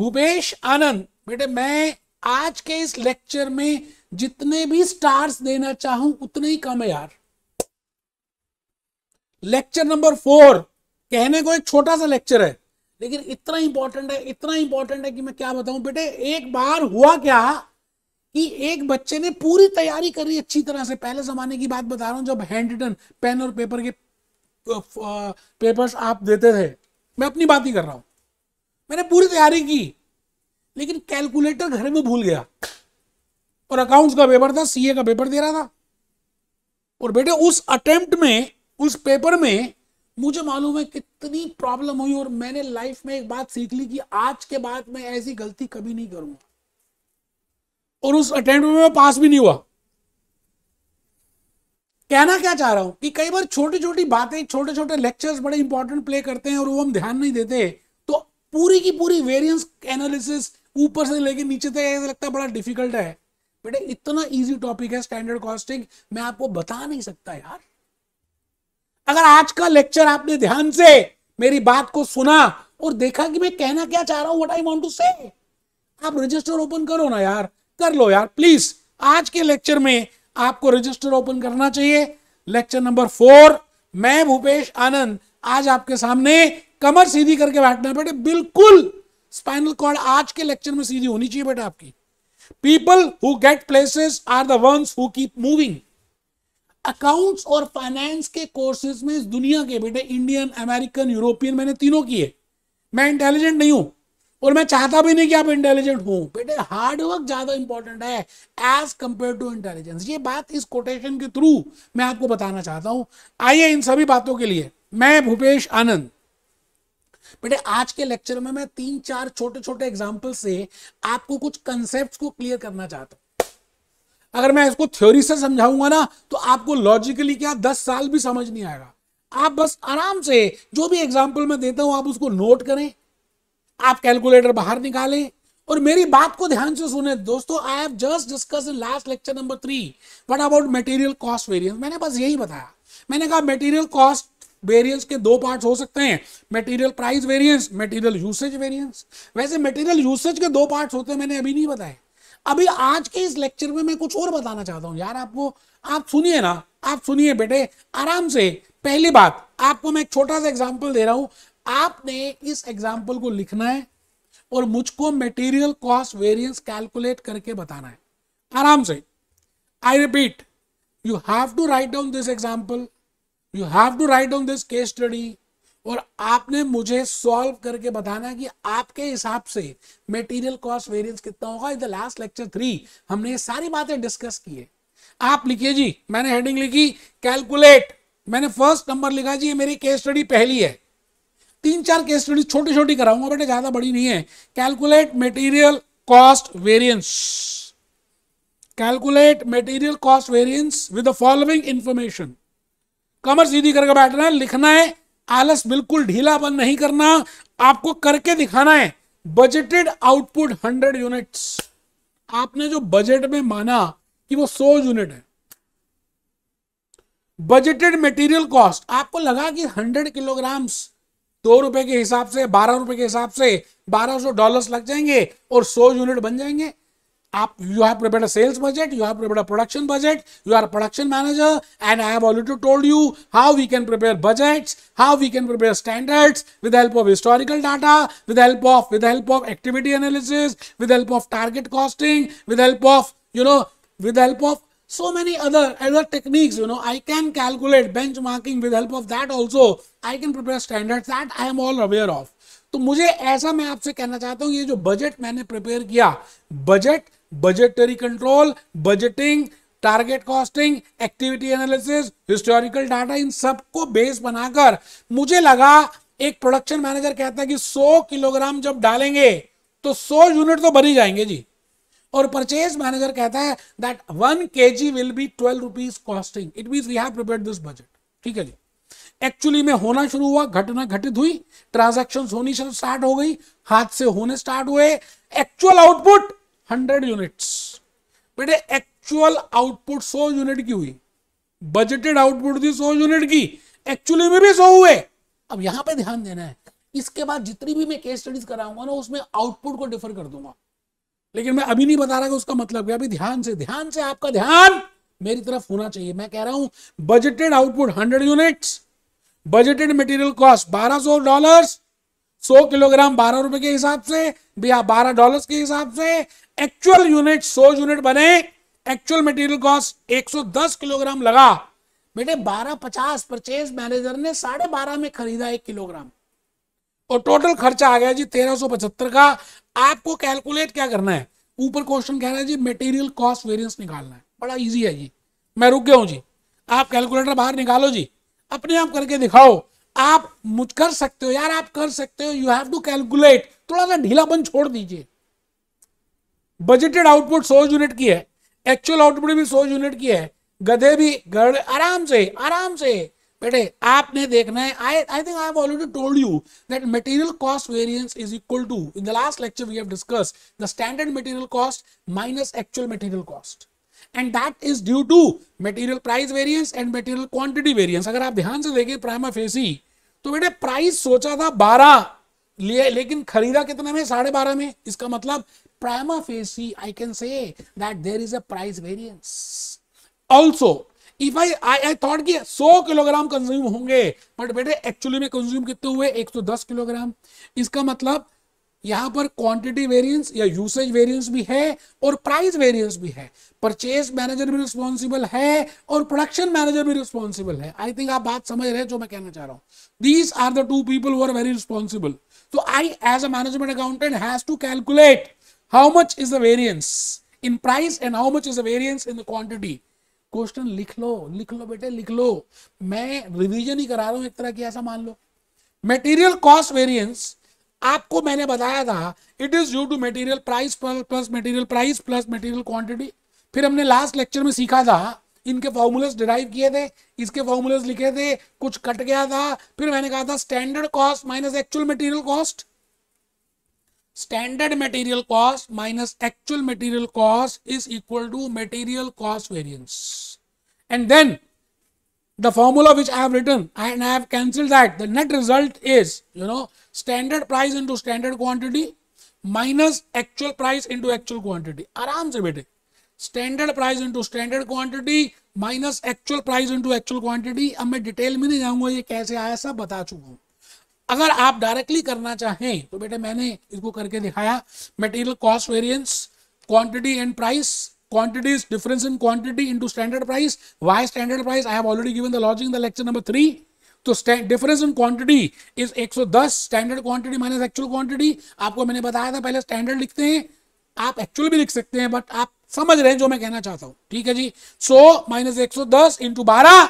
भूपेश आनंद। बेटे मैं आज के इस लेक्चर में जितने भी स्टार्स देना चाहूं उतने ही कम है यार। लेक्चर नंबर 4 कहने को एक छोटा सा लेक्चर है, लेकिन इतना इंपॉर्टेंट है, इतना इंपॉर्टेंट है कि मैं क्या बताऊं। बेटे एक बार हुआ क्या कि एक बच्चे ने पूरी तैयारी करी अच्छी तरह से, पहले जमाने की बात बता रहा हूं जब हैंड रिटन पेन और पेपर के पेपर्स आप देते थे, मैं अपनी बात ही कर रहा हूं। मैंने पूरी तैयारी की लेकिन कैलकुलेटर घर में भूल गया और अकाउंट्स का पेपर था, सीए का पेपर दे रहा था। और बेटे उस अटेम्प्ट में, उस पेपर में मुझे मालूम है कितनी प्रॉब्लम हुई। और मैंने लाइफ में एक बात सीख ली कि आज के बाद मैं ऐसी गलती कभी नहीं करूंगा। और उस अटेम्प्ट में मैं पास भी नहीं हुआ। कहना क्या चाह रहा हूं कि कई बार छोटी छोटी बातें, छोटे छोटे लेक्चर्स बड़े इंपॉर्टेंट प्ले करते हैं और वो हम ध्यान नहीं देते, तो पूरी की पूरी वेरिएंस एनालिसिस ऊपर से लेके नीचे तक ऐसा लगता है बड़ा डिफिकल्ट है। बेटे इतना इजी टॉपिक है स्टैंडर्ड कॉस्टिंग, मैं आपको बता नहीं सकता यार। अगर आज का लेक्चर आपने ध्यान से मेरी बात को सुना और देखा कि मैं कहना क्या चाह रहा हूं, व्हाट आई वांट टू से, आप रजिस्टर ओपन करो ना यार, कर लो यार प्लीज। आज के लेक्चर में आपको रजिस्टर ओपन करना चाहिए। लेक्चर नंबर 4, मैं भूपेश आनंद आज आपके सामने कमर सीधी करके बैठना है बेटे, बिल्कुल स्पाइनल कॉर्ड आज के लेक्चर में सीधी होनी चाहिए बेटा आपकी। People who get places are the ones who keep moving. Accounts और फाइनेंस के कोर्सेज में इस दुनिया के बेटे, इंडियन, अमेरिकन, यूरोपियन, मैंने तीनों किए। मैं इंटेलिजेंट नहीं हूं और मैं चाहता भी नहीं कि आप इंटेलिजेंट हो बेटे। हार्ड वर्क ज्यादा इंपॉर्टेंट है एज कंपेयर टू इंटेलिजेंस। ये बात इस कोटेशन के थ्रू मैं आपको बताना चाहता हूं। आइए इन सभी बातों के लिए मैं भूपेश आनंद बेटे आज के लेक्चर में मैं 3-4 छोटे छोटे एग्जाम्पल से आपको कुछ कंसेप्ट को क्लियर करना चाहता हूं। अगर मैं इसको थ्योरी से समझाऊंगा ना तो आपको लॉजिकली क्या 10 साल भी समझ नहीं आएगा। आप बस आराम से जो भी एग्जाम्पल मैं देता हूं आप उसको नोट करें, आप कैलकुलेटर बाहर निकालें और मेरी बात को ध्यान से सुने। दोस्तों आई have just discuss in last lecture number 3 what about material cost variance. मैंने बस यही बताया। मैंने कहा मटेरियल कॉस्ट वेरिएंस के 2 पार्ट्स हो सकते हैं, material price variance, material usage variance. वैसे मटेरियल यूसेज के 2 पार्ट्स होते हैं, मैंने अभी नहीं बताए। अभी आज के इस लेक्चर में मैं कुछ और बताना चाहता हूं यार आपको। आप सुनिए ना, आप सुनिए बेटे आराम से। पहली बात, आपको मैं एक छोटा सा एग्जांपल दे रहा हूं, आपने इस एग्जांपल को लिखना है और मुझको मटेरियल कॉस्ट वेरिएंस कैलकुलेट करके बताना है आराम से। I repeat, you have to write down this example, you have to write down this case study और आपने मुझे सॉल्व करके बताना है कि आपके हिसाब से मटेरियल कॉस्ट वेरिएंस कितना होगा। इन द लास्ट लेक्चर 3 हमने ये सारी बातें डिस्कस की है। आप लिखिए जी, मैंने हेडिंग लिखी कैलकुलेट, मैंने फर्स्ट नंबर लिखा जी, ये मेरी केस स्टडी पहली है। 3-4 केस स्टडी छोटी छोटी कराऊंगा बेटे, ज्यादा बड़ी नहीं है। Calculate material cost variance, calculate material cost variance with the following information. कमर सीधी करके बैठना है, लिखना है, आलस बिल्कुल ढीलापन नहीं करना, आपको करके दिखाना है। Budgeted output 100 units. आपने जो बजट में माना कि वो 100 यूनिट है। बजटेड मटेरियल कॉस्ट आपको लगा कि 100 किलोग्राम्स 2 रुपए के हिसाब से, 12 रुपए के हिसाब से $1200 लग जाएंगे और 100 यूनिट बन जाएंगे। आप you have prepared a sales budget, you have prepared a production budget, you are a production manager, and I have already told you how we can prepare budgets, how we can prepare standards with the help of historical data, with the help of activity analysis, with the help of target costing, with the help of with the help of so many other techniques. I can calculate benchmarking with the help of that also. I can prepare standards, that I am all aware of. तो मुझे ऐसा मैं आपसे कहना चाहता हूं, ये जो बजट मैंने प्रिपेयर किया, budget, budgetary control, budgeting, target costing, activity analysis, historical data, इन सबको बेस बनाकर मुझे लगा, एक प्रोडक्शन मैनेजर कहता है कि 100 किलोग्राम जब डालेंगे तो 100 यूनिट तो बन ही जाएंगे जी। और परचेज मैनेजर कहता है that 1 kg will be 12 rupees costing. It means we have prepared this budget. ठीक है जी। एक्चुअली में होना शुरू हुआ, घटना घटित हुई, ट्रांजैक्शन होनी स्टार्ट हो गई, हाथ से होने स्टार्ट हुए। एक्चुअल आउटपुट 100 यूनिट्स बेटे, एक्चुअल आउटपुट 100 यूनिट की हुई। बजटेड आउटपुट थी 100 यूनिट की, एक्चुअली में भी 100 हुए। अब यहां पे ध्यान देना है, इसके बाद जितनी भी मैं केस स्टडीज कराऊंगा ना उसमें आउटपुट को डिफर कर दूंगा, लेकिन मैं अभी नहीं बता रहा कि उसका मतलब क्या। अभी ध्यान से आपका ध्यान मेरी तरफ होना चाहिए। मैं कह रहा हूं budgeted output 100 units, budgeted material cost $1200, 100 kilogram 12 रुपए के हिसाब से या $12 के हिसाब से, एक्चुअल यूनिट 100 यूनिट बने, एक्चुअल मटेरियल कॉस्ट 110 किलोग्राम लगा बेटे, 1250 परचेज मैनेजर ने 12.5 में खरीदा 1 किलोग्राम, और टोटल खर्चा आ गया जी 1375 का। आपको कैलकुलेट क्या करना है, ऊपर क्वेश्चन कह रहा है जी मटेरियल कॉस्ट वेरिएंस निकालना है, बड़ा इजी है जी। मैं रुक गया हूं जी, आप कैलकुलेटर बाहर निकालो जी, अपने आप करके दिखाओ। आप मुझ कर सकते हो यार, आप कर सकते हो। यू हैव टू कैलकुलेट, थोड़ा सा ढीलापन छोड़ दीजिए। बजटेड आउटपुट 100 यूनिट की है, एक्चुअल आउटपुट भी 100 यूनिट की है, गधे भी गड़ आराम से बेटे आपने देखना है। I think I have already told you that material cost variance is equal to, in the last lecture we have discussed the standard material cost minus actual material cost, and that is due to material price variance and material quantity variance। अगर आप ध्यान से देखें prima facie, तो बेटे price सोचा था 12 लिए, लेकिन खरीदा कितने में, 12.5 में। इसका मतलब prima facie I can say that there is a price variance also। If I thought कि 100 किलोग्राम कंज्यूम होंगे, बट बेटे एक्चुअली में कंज्यूम कितने हुए, 110 किलोग्राम। इसका मतलब यहां पर क्वांटिटी वेरिएंस या यूसेज वेरिएंस भी है और प्राइस वेरिएंस भी है। परचेज मैनेजर भी रिस्पॉन्सिबल है और प्रोडक्शन मैनेजर भी रिस्पॉन्सिबल है। आई थिंक आप बात समझ रहे हैं जो मैं कहना चाह रहा हूं। These are the two people who are very responsible. So I, as a management accountant, has to calculate how much is the variance in price and how much is the variance in the quantity। Question लिख लो बेटे, लिख लो। मैं revision ही करा रहा हूं एक तरह की, ऐसा मान लो। मटेरियल कॉस्ट वेरिएंस आपको मैंने बताया था, it is due to material price plus material price plus material quantity. फिर हमने लास्ट लेक्चर में सीखा था, इनके फॉर्मूलाज डिराइव किए थे, इसके फॉर्मूलाज लिखे थे, कुछ कट गया था। फिर मैंने कहा था standard cost minus actual material cost, standard material cost minus actual material cost is equal to material cost variance. And then the formula which I have written and I have cancelled that, the net result is, standard price into standard quantity minus actual price into actual quantity। आराम से बेटे, standard price into standard quantity minus actual price into actual quantity. अब मैं detail में नहीं जाऊंगा, ये कैसे आया सब बता चुका हूं। अगर आप डायरेक्टली करना चाहें तो बेटे मैंने इसको करके दिखाया, material cost variance, quantity and price, quantity is difference in quantity into standard price। why standard price? I have already given the logic in the lecture number 3। तो difference in quantity is 110, standard quantity minus actual quantity। आपको मैंने बताया था पहले standard लिखते हैं, आप actual भी लिख सकते हैं, बट आप समझ रहे हैं जो मैं कहना चाहता हूं, ठीक है जी। 100 माइनस 110 इंटू 12,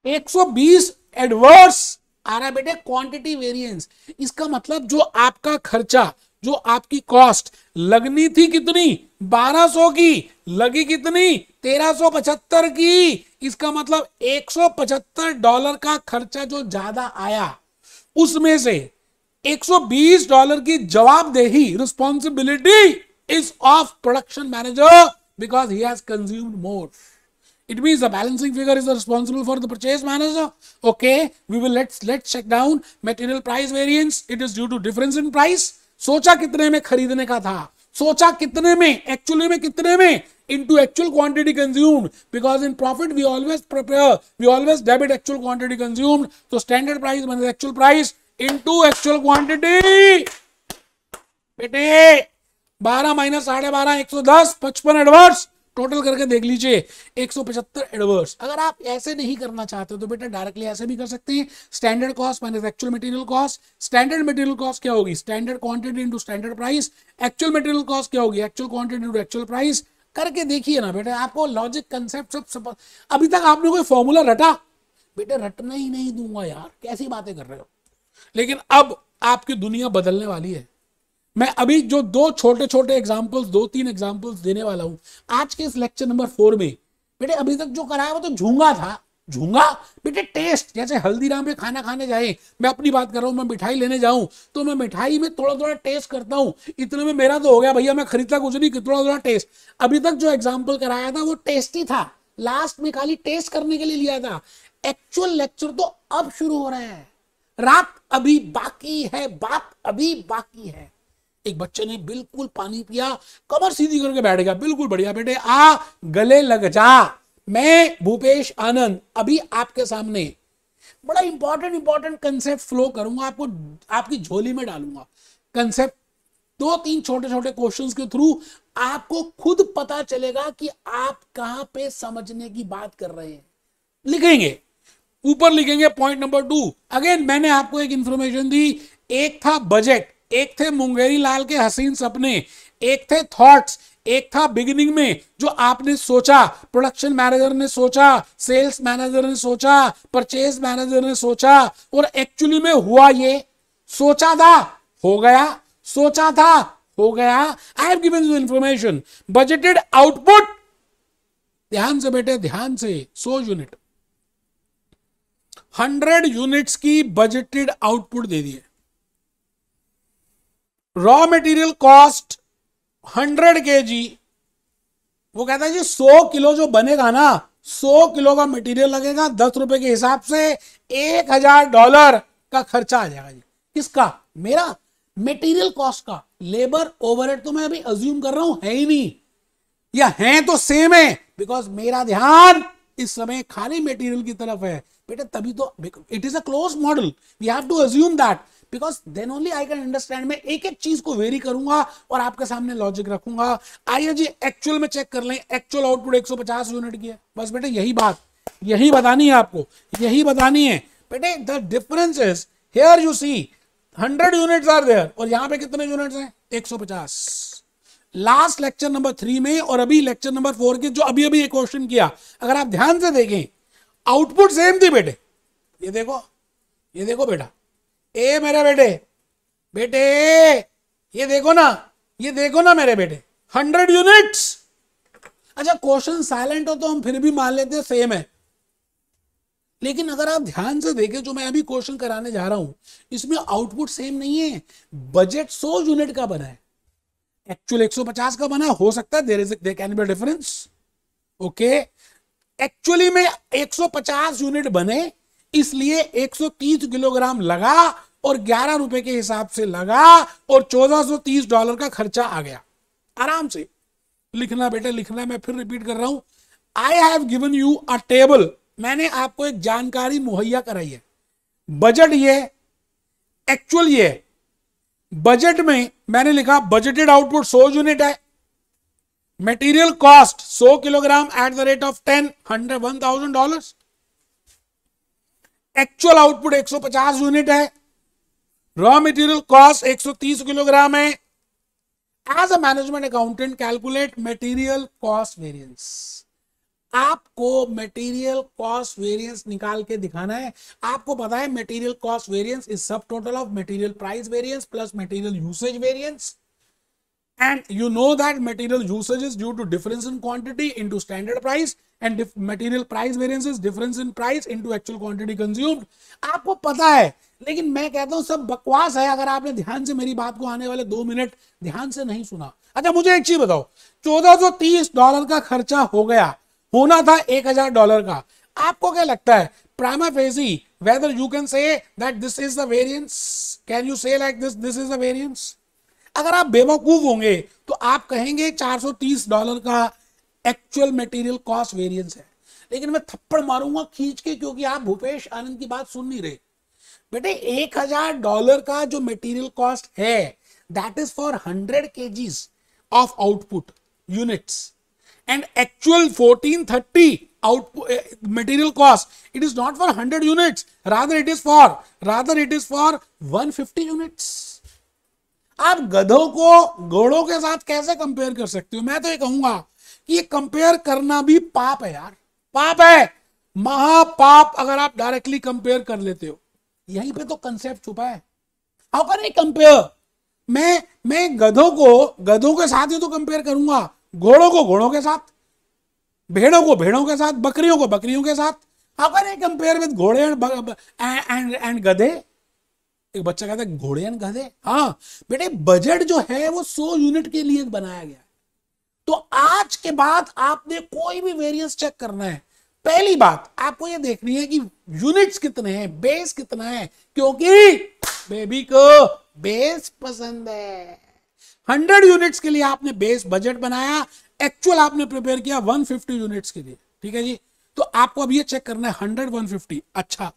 120 एडवर्स आ रहा है बेटे क्वांटिटी वेरिएंस। इसका मतलब जो आपका खर्चा, जो आपकी कॉस्ट लगनी थी कितनी, 1200 की, लगी कितनी, 1375 की। इसका मतलब $175 का खर्चा जो ज्यादा आया, उसमें से $120 की जवाबदेही, responsibility is of production manager because he has consumed more. It means the balancing figure is responsible for the purchase manager। Okay, we will let's check down material price variance। It is due to difference in price। सोचा कितने में खरीदने का था, सोचा कितने में, actually में कितने में, into actual quantity consumed, because in profit we always debit actual quantity consumed। तो standard price minus actual price into actual quantity। बेटे 12 माइनस 12.5 110, 55 एडवर्स, टोटल करके देख लीजिए 175 एडवर्स। अगर आप ऐसे नहीं करना चाहते तो बेटा डायरेक्टली ऐसे भी कर सकते हैं, standard cost minus actual material cost. Standard material cost क्या होगी, standard quantity into standard price. Actual material cost क्या होगी, actual quantity into actual price. करके देखिए ना बेटा, आपको लॉजिक कंसेप्ट सब। अभी तक आपने कोई फॉर्मूला रटा, बेटे रटना ही नहीं दूंगा यार, कैसी बातें कर रहे हो। लेकिन अब आपकी दुनिया बदलने वाली है। मैं अभी जो 2 छोटे छोटे एग्जाम्पल्स, 2-3 एग्जाम्पल्स देने वाला हूं आज के इस लेक्चर नंबर 4 में। बेटे अभी तक जो कराया वो तो झूंगा था, झूंगा बेटे टेस्ट। जैसे हल्दीराम पे खाना खाने जाए, मैं अपनी बात कर रहा हूं, मैं मिठाई लेने जाऊं तो मैं मिठाई में थोड़ा थोड़ा टेस्ट करता हूं, इतने में मेरा तो हो गया भैया, मैं खरीदता कुछ नहीं, थोड़ा थोड़ा टेस्ट। अभी तक जो एग्जाम्पल कराया था वो टेस्ट ही था, लास्ट में खाली टेस्ट करने के लिए लिया था। एक्चुअल लेक्चर तो अब शुरू हो रहा है। रात अभी बाकी है, बात अभी बाकी है। एक बच्चे ने बिल्कुल पानी पिया, कमर सीधी करके बैठ गया, बिल्कुल बढ़िया बेटे, आ गले लग जा, मैं भूपेश आनंद अभी आपके सामने बड़ा इंपॉर्टेंट कंसेप्ट फ्लो करूंगा, आपको आपकी झोली में डालूंगा कंसेप्ट। 2-3 छोटे छोटे क्वेश्चंस के थ्रू आपको खुद पता चलेगा कि आप कहां पे समझने की बात कर रहे हैं। लिखेंगे, ऊपर लिखेंगे पॉइंट नंबर 2। अगेन मैंने आपको एक इंफॉर्मेशन दी, एक था बजट, एक थे मुंगेरी लाल के हसीन सपने, एक थे थॉट्स, एक था बिगिनिंग में जो आपने सोचा, प्रोडक्शन मैनेजर ने सोचा, सेल्स मैनेजर ने सोचा, परचेज मैनेजर ने सोचा, और एक्चुअली में हुआ ये, सोचा था हो गया, सोचा था हो गया। I have given you information. Budgeted output, ध्यान से बेटे ध्यान से, 100 यूनिट, 100 यूनिट्स की बजटेड आउटपुट दे दिए। रॉ मटेरियल कॉस्ट 100 kg, वो कहता है जी 100 किलो जो बनेगा ना, 100 किलो का मटेरियल लगेगा, 10 रुपए के हिसाब से $1000 का खर्चा आ जाएगा जी। किसका? मेरा मटेरियल कॉस्ट का। लेबर ओवरहेड तो मैं अभी अज्यूम कर रहा हूं है ही नहीं, या है तो सेम है, बिकॉज मेरा ध्यान इस समय खाली मटेरियल की तरफ है बेटे, तभी तो it is a close model, we have to assume that, because then only I can understand. मैं एक एक चीज को वेरी करूंगा और आपके सामने लॉजिक रखूंगा। आइए जी एक्चुअल में चेक कर लें, एक्चुअल आउटपुट 150 यूनिट की है, बस बेटे यही बात, यही बतानी है आपको, यही बतानी है बेटे। The difference is here you see 100 units are there, और यहां पे कितने यूनिट्स हैं? 150। लास्ट लेक्चर नंबर 3 में और अभी लेक्चर नंबर 4 के जो अभी अभी एक क्वेश्चन किया, अगर आप ध्यान से देखें आउटपुट सेम थी बेटे। ये देखो, ये देखो बेटा, ए मेरे बेटे, बेटे ये देखो ना, ये देखो ना मेरे बेटे, 100 यूनिट्स। अच्छा क्वेश्चन साइलेंट हो तो हम फिर भी मान लेते हैं सेम है, लेकिन अगर आप ध्यान से देखें जो मैं अभी क्वेश्चन कराने जा रहा हूं, इसमें आउटपुट सेम नहीं है। बजट 100 यूनिट का बना है, एक्चुअल 150 का बना, हो सकता है there can be difference. Okay, actually में 150 यूनिट बने, इसलिए 130 किलोग्राम लगा और 11 रुपए के हिसाब से लगा और $1430 का खर्चा आ गया। आराम से लिखना बेटे, लिखना। मैं फिर रिपीट कर रहा हूं, I have given you a table, मैंने आपको एक जानकारी मुहैया कराई है। बजट ये, एक्चुअल ये। बजट में मैंने लिखा बजटेड आउटपुट 100 यूनिट है, material cost 100 kilogram at the rate of $1000 actual output 150 unit है, रॉ मटेरियल कॉस्ट 130 किलोग्राम है। As a management accountant calculate material cost variance. आपको मटेरियल कॉस्ट वेरिएंस निकाल के दिखाना है। आपको पता है material cost variance is sum total of material price variance plus material usage variance, and you know that material usage is due to difference in quantity into standard price and material price variance is difference in price into actual quantity consumed। आपको पता है, लेकिन मैं कहता हूं सब बकवास है अगर आपने ध्यान से मेरी बात को आने वाले 2 मिनट ध्यान से नहीं सुना। अच्छा मुझे एक चीज बताओ, $1430 का खर्चा हो गया, होना था $1000 का। आपको क्या लगता है prima facie whether you can say that this is the variance? Can you say like this is the variance? अगर आप बेवकूफ होंगे तो आप कहेंगे $430 का एक्चुअल मटेरियल कॉस्ट वेरिएंस है, लेकिन मैं थप्पड़ मारूंगा खींच के, क्योंकि आप भूपेश आनंद की बात सुन नहीं रहे बेटे। $1000 का जो मटेरियल कॉस्ट है that is for 100 kgs of output units, and actual 1430 output material cost, it is not for 100 units, rather it is for 150 units. आप गधों को घोड़ों के साथ कैसे कंपेयर कर सकते हो? मैं तो ये कहूंगा कि ये कंपेयर करना भी पाप है यार, पाप है, महापाप अगर आप डायरेक्टली कंपेयर कर लेते हो। यहीं पे तो कंसेप्ट छुपा है। How can I compare? मैं गधों को गधों के साथ ही तो कंपेयर करूंगा, घोड़ों को घोड़ों के साथ, भेड़ों को भेड़ों के साथ, बकरियों को बकरियों के साथ। How can I compare with घोड़े एंड गधे? एक बच्चा कहता है घोड़े एंड गधे। हाँ बेटे, बजट जो है वो 100 यूनिट के लिए बनाया गया। तो आज के बाद आपने कोई भी वेरिएंस चेक करना है पहली बात आपको ये देखनी है कि यूनिट्स कितने हैं, बेस कितना है, क्योंकि बेबी को बेस पसंद है। 100 यूनिट्स के लिए आपने बेस बजट बनाया, एक्चुअल आपने प्रिपेयर किया 150 यूनिट्स के लिए, ठीक है जी। तो आपको अब ये चेक करना है 100 150। अच्छा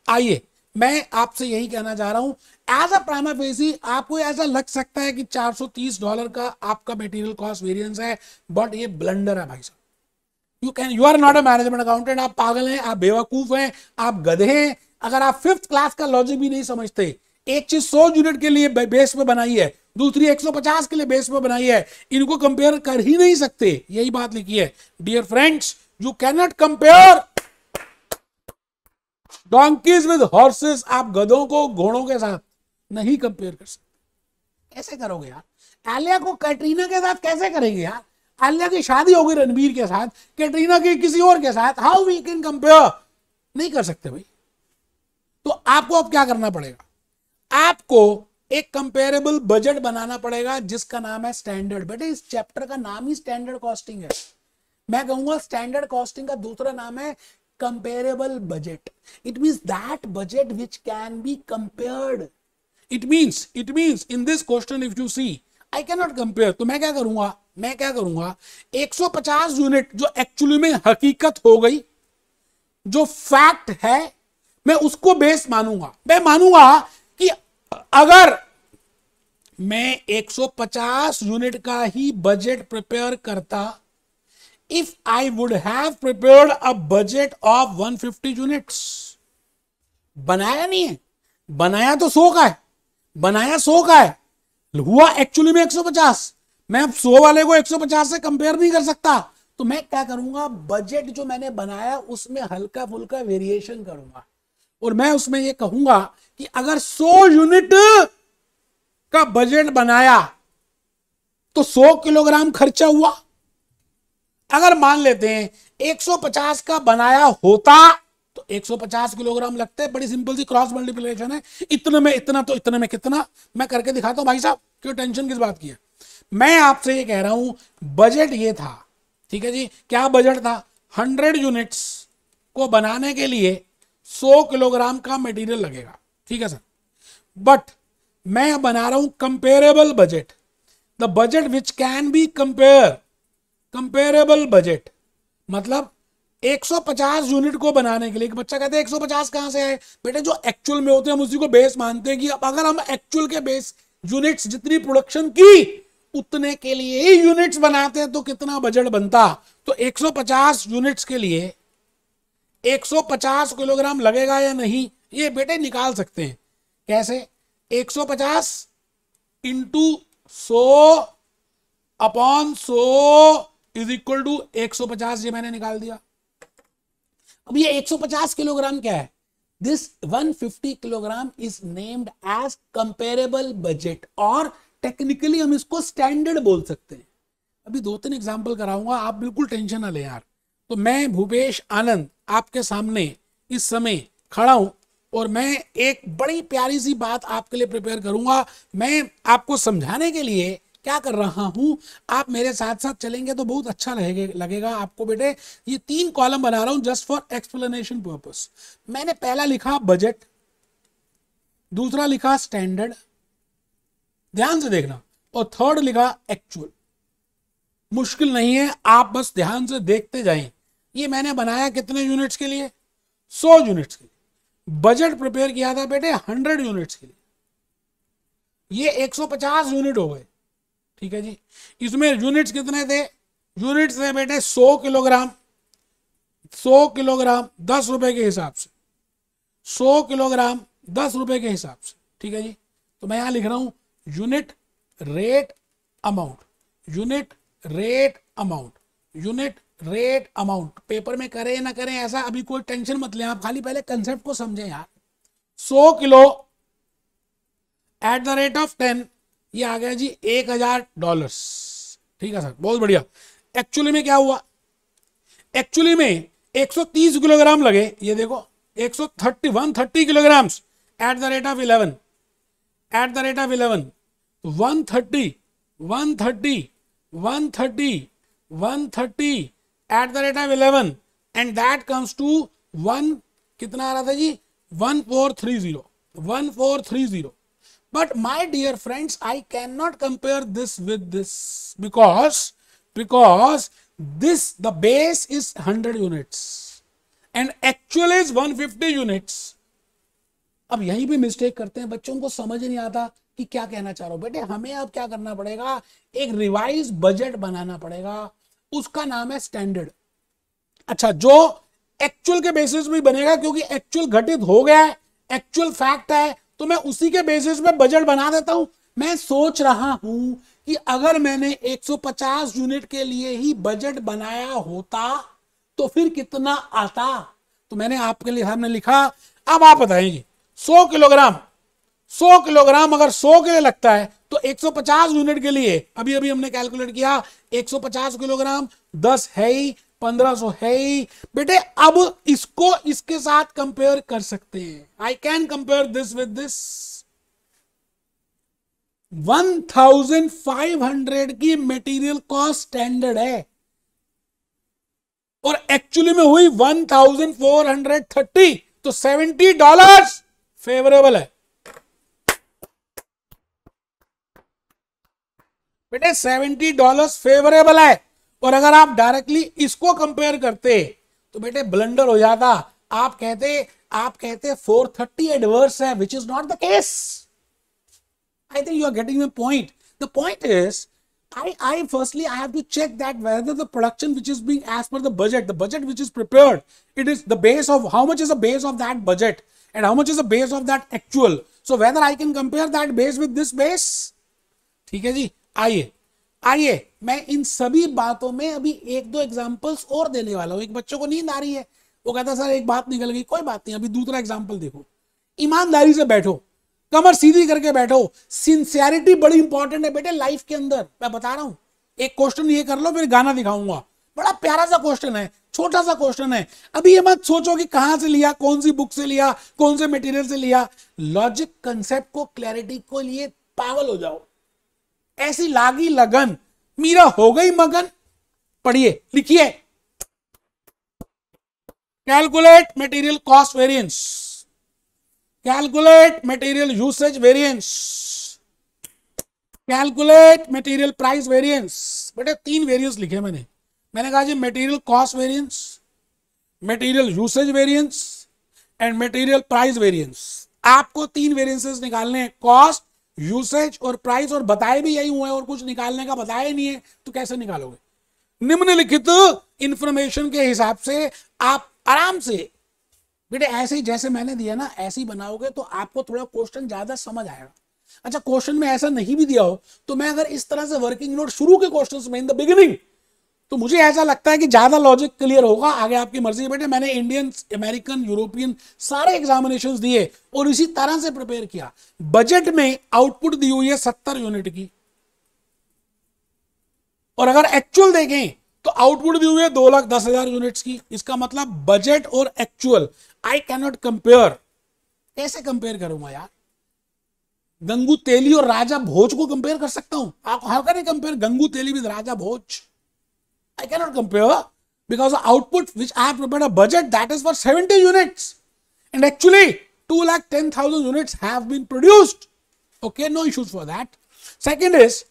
आइए मैं आपसे यही कहना चाह रहा हूं, एज अ प्राइमा फेसी आपको ऐसा लग सकता है कि $430 का आपका मटेरियल कॉस्ट वेरिएंस है, बट ये ब्लंडर है भाई साहब। You are not a management accountant, आप पागल हैं, आप बेवकूफ हैं, आप गधे हैं अगर आप 5th क्लास का लॉजिक भी नहीं समझते। एक चीज 100 यूनिट के लिए बेस पे बनाई है, दूसरी 150 के लिए बेस पे बनाई है, इनको कंपेयर कर ही नहीं सकते, यही बात लिखी है। Dear friends, you can not compare donkeys with horses, आप गधों को घोड़ों के साथ नहीं कंपेयर कर सकते। कैसे करोगे यार? आलिया को कैटरीना के साथ कैसे करेंगे यार? आलिया की शादी होगी रणबीर के साथ, कैटरीना की किसी और के साथ, हाउ वी कैन कंपेयर? नहीं कर सकते भाई। तो आपको अब क्या करना पड़ेगा, आपको एक कंपेरेबल बजट बनाना पड़ेगा जिसका नाम है स्टैंडर्ड। बेटे इस चैप्टर का नाम ही स्टैंडर्ड कॉस्टिंग है। मैं कहूंगा स्टैंडर्ड कॉस्टिंग का दूसरा नाम है comparable budget. It means that budget which can be compared. It means in this question if you see I can not compare, तो मैं क्या करूंगा 150 यूनिट जो एक्चुअली में हकीकत हो गई, जो फैक्ट है, मैं उसको बेस मानूंगा। मैं मानूंगा कि अगर मैं 150 यूनिट का ही बजट प्रिपेयर करता, if I would have prepared a budget of 150 units, बनाया नहीं है, बनाया तो 100 का है, बनाया 100 का है, हुआ एक्चुअली में 150। मैं अब 100 वाले को 150 से कंपेयर नहीं कर सकता, तो मैं क्या करूंगा, बजट जो मैंने बनाया उसमें हल्का फुल्का वेरिएशन करूंगा, और मैं उसमें ये कहूंगा कि अगर 100 यूनिट का बजट बनाया तो 100 किलोग्राम खर्चा हुआ। अगर मान लेते हैं 150 का बनाया होता तो 150 किलोग्राम लगते हैं। बड़ी सिंपल सी क्रॉस मल्टीप्लिकेशन है, इतने में इतना तो इतने में कितना, मैं करके दिखाता हूं भाई साहब, क्यों टेंशन किस बात की है। मैं आपसे ये कह रहा हूं बजट ये था, ठीक है जी। क्या बजट था? 100 यूनिट्स को बनाने के लिए 100 किलोग्राम का मटेरियल लगेगा, ठीक है सर। बट मैं बना रहा हूं comparable budget, the budget which can be comparable budget. मतलब 150 यूनिट को बनाने के लिए, एक बच्चा कहते हैं 150 कहां से आए? बेटे जो एक्चुअल में होते हैं हम उसी को बेस मानते हैं कि अब अगर हम एक्चुअल के बेस यूनिट्स जितनी प्रोडक्शन की उतने के लिए ही यूनिट्स बनाते हैं तो कितना बजट बनता। तो 150 यूनिट्स के लिए 150 किलोग्राम लगेगा या नहीं, ये बेटे निकाल सकते हैं। कैसे? 150 into 100 upon 100 is equal to 150, ये मैंने निकाल दिया। अब ये 150 किलोग्राम क्या है? This 150 kilogram is named as comparable budget, और टेक्निकली हम इसको स्टैंडर्ड बोल सकते हैं। अभी 2-3 एग्जांपल कराऊंगा, आप बिल्कुल टेंशन ना लें यार। तो मैं भूपेश आनंद आपके सामने इस समय खड़ा हूं और मैं एक बड़ी प्यारी सी बात आपके लिए प्रिपेयर करूंगा। मैं आपको समझाने के लिए क्या कर रहा हूं, आप मेरे साथ साथ चलेंगे तो बहुत अच्छा लगेगा आपको। बेटे ये 3 कॉलम बना रहा हूं जस्ट फॉर एक्सप्लेनेशन पर्पस। मैंने पहला लिखा बजट, दूसरा लिखा स्टैंडर्ड, ध्यान से देखना, और थर्ड लिखा एक्चुअल। मुश्किल नहीं है, आप बस ध्यान से देखते जाएं। ये मैंने बनाया कितने यूनिट्स के लिए? 100 यूनिट्स के लिए। बजट प्रिपेयर किया था बेटे 100 यूनिट्स के लिए। ये 150 यूनिट हो गए, ठीक है जी। इसमें यूनिट्स कितने थे? यूनिट्स थे बेटे 100 किलोग्राम, 100 किलोग्राम 10 रुपए के हिसाब से, 100 किलोग्राम 10 रुपए के हिसाब से, ठीक है जी। तो मैं यहां लिख रहा हूं unit rate amount, unit rate amount, unit rate amount. Paper में करें ना करें ऐसा अभी कोई टेंशन मत लें, आप खाली पहले कंसेप्ट को समझें यार। 100 kilo eight the rate of 10, ये आ गया जी $1000, ठीक है सर, बहुत बढ़िया। एक्चुअली में क्या हुआ? एक्चुअली में 130 किलोग्राम लगे, ये देखो 130 kilogram at the rate of 11, at the rate of 11 130 130 130 130 at the rate of 11 and that comes to 1, कितना आ रहा था जी, 1430. But my dear friends, I cannot compare this with this because this, the base is 100 units and actual is 150 units. अब यहीं पे mistake करते हैं, बच्चों को समझ नहीं आता कि क्या कहना चाह रहा हूं। बेटे हमें अब क्या करना पड़ेगा, एक रिवाइज बजट बनाना पड़ेगा, उसका नाम है स्टैंडर्ड। अच्छा, जो एक्चुअल के बेसिस भी बनेगा, क्योंकि एक्चुअल घटित हो गया है, एक्चुअल फैक्ट है, तो मैं उसी के बेसिस पे बजट बना देता हूं। मैं सोच रहा हूं कि अगर मैंने 150 यूनिट के लिए ही बजट बनाया होता तो फिर कितना आता, तो मैंने आपके लिए सामने लिखा। अब आप बताएंगे 100 किलोग्राम अगर 100 के लिए लगता है तो 150 यूनिट के लिए अभी अभी हमने कैलकुलेट किया 150 किलोग्राम 10 है ही, 1500 है ही। बेटे अब इसको इसके साथ कंपेयर कर सकते हैं। I can compare this with this. 1500 की मटेरियल कॉस्ट स्टैंडर्ड है और एक्चुअली में हुई 1430, तो $70 फेवरेबल है। बेटे $70 फेवरेबल है। और अगर आप डायरेक्टली इसको कंपेयर करते तो बेटे ब्लंडर हो जाता। आप कहते 430 एडवर्स है, which is not the case. I think you are getting my point. The point is I firstly I have to check that whether the production which is being as per the budget which is prepared, it is the base of how much is the base of that budget and how much is the base of that actual. So whether I can compare that base with this base. ठीक है जी, आइए मैं इन सभी बातों में अभी एक दो एग्जांपल्स और देने वाला हूं। एक बच्चों को नींद आ रही है, वो कहता सर एक बात निकल गई, कोई बात नहीं, अभी दूसरा एग्जांपल देखो। ईमानदारी से बैठो, कमर सीधी करके बैठो। सिंसियरिटी बड़ी इंपॉर्टेंट है बेटे लाइफ के अंदर। मैं बता रहा हूं, एक क्वेश्चन ये कर लो, फिर गाना दिखाऊंगा। बड़ा प्यारा सा क्वेश्चन है, छोटा सा क्वेश्चन है। अभी ये मत सोचो कि कहां से लिया, कौन सी बुक से लिया, कौन से मटेरियल से लिया। लॉजिक कंसेप्ट को, क्लैरिटी को लिए पागल हो जाओ। ऐसी लागी लगन, मीरा हो गई मगन। पढ़िए, लिखिए, calculate material cost variance, calculate material usage variance, calculate material price variance। बेटे 3 वेरिएंस लिखे मैंने कहा जी material cost variance, material usage variance and material price variance. आपको 3 वेरिएंसेस निकालने हैं, कॉस्ट, यूसेज और प्राइस। और बताए भी यही हुए हैं, और कुछ निकालने का बताया ही नहीं है, तो कैसे निकालोगे। निम्नलिखित इंफॉर्मेशन के हिसाब से आप आराम से बेटे ऐसे ही जैसे मैंने दिया ना, ऐसे ही बनाओगे तो आपको थोड़ा क्वेश्चन ज्यादा समझ आएगा। अच्छा, क्वेश्चन में ऐसा नहीं भी दिया हो तो मैं अगर इस तरह से वर्किंग नोट शुरू के क्वेश्चंस में इन द बिगिनिंग, तो मुझे ऐसा लगता है कि ज्यादा लॉजिक क्लियर होगा। आगे आपकी मर्जी है बेटे। मैंने इंडियन, अमेरिकन, यूरोपियन सारे एग्जामिनेशंस दिए और इसी तरह से प्रिपेयर किया। बजट में आउटपुट दी हुई है 70 यूनिट की, और अगर एक्चुअल देखें तो आउटपुट दी हुई है 2,10,000 यूनिट्स की। इसका मतलब बजट और एक्चुअल आई कैनॉट कंपेयर। कैसे कंपेयर करूंगा यार? गंगू तेली और राजा भोज को कंपेयर कर सकता हूं? आप how can I compare Gangu Teli with Raja Bhoj? I cannot compare because the output which I have prepared a budget that is for 70 units and actually 2,10,000 units have been produced. Okay, no issues for that. Second is,